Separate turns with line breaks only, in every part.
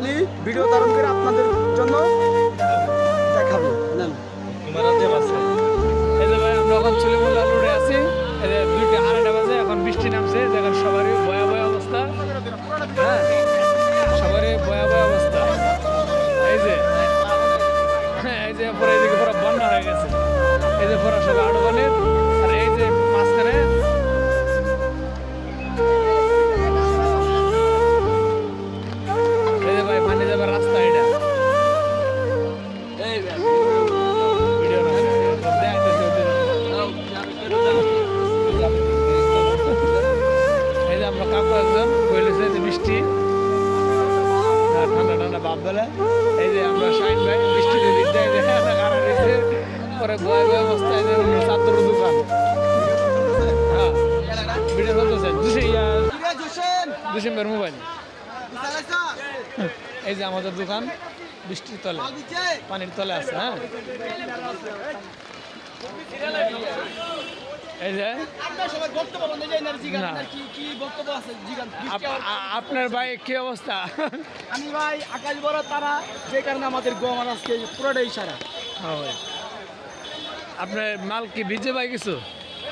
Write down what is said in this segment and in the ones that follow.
লাউলি video ধারণ করে আপনাদের জন্য দেখাবো।
এই যে ভাই আমরা এখন চুলিমুল্লা রোডে আছি, এই যে 2:30 বাজে, এখন বৃষ্টি নামছে, দেখেন সবারই ভয়াবহ অবস্থা। হ্যাঁ, সবারই ভয়াবহ অবস্থা। এই যে এই যে পুরো এইদিকে পুরো বন্যা হয়ে গেছে, এই যে পুরো সব আড়বানের, আর এই যে মাঝখানে এই যে ভাই পানি যাবার রাস্তা, এটা ভিডিও না দেখাইতেছে ওদের। এই যে আমরা কাকু একজন কইলেছে যে বৃষ্টি ঠান্ডা ঠান্ডা ভাব বেলা, এই যে আমরা শাইন ভাই বৃষ্টিতে দিতে কারণ হয়েছে পরে বয় বয় অবস্থায় যে অন্য চাদর দোকান। হ্যাঁ ভিডিও চলতেছে ডিসেম্বর মোবাইল। এই যে আমাদের দোকান বৃষ্টির তলে, পানির তলে আছে। হ্যাঁ, এই যে আপনার ভাই কি অবস্থা?
আমি ভাই আকাশ বড় তারা, যে কারণে আমাদের গম আজকে পুরোটাই সারা।
আপনার মাল কি ভিজে ভাই কিছু?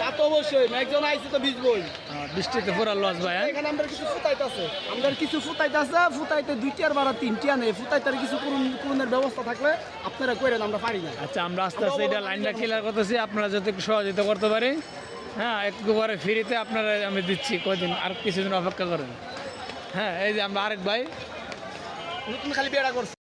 তা তো অবশ্যই, একজন আইসে তো ভিজবই।
বৃষ্টিতে পুরো লস ভাই।
এখানে আমরা কিছু ফুটাইতেছে, আমাদের কিছু ফুটাইতেছে, ফুটাইতে 2টি আর 3টি নেই, ফুটাইতে কিছু পূরণের ব্যবস্থা থাকলে আপনারা করেন, আমরা পারি না।
আচ্ছা, আমরা আস্তে আস্তে এটা লাইনটা ক্লিয়ার করতেছি, আপনারা যাতে একটু সহযোগিতা করতে পারি। হ্যাঁ, একটু পরে ফ্রিতে আপনারা আমি দিচ্ছি, কয়দিন আর কিছুদিন অপেক্ষা করেন। হ্যাঁ, এই যে আমরা আরেক ভাই
নতুন খালি বেড়া করছে।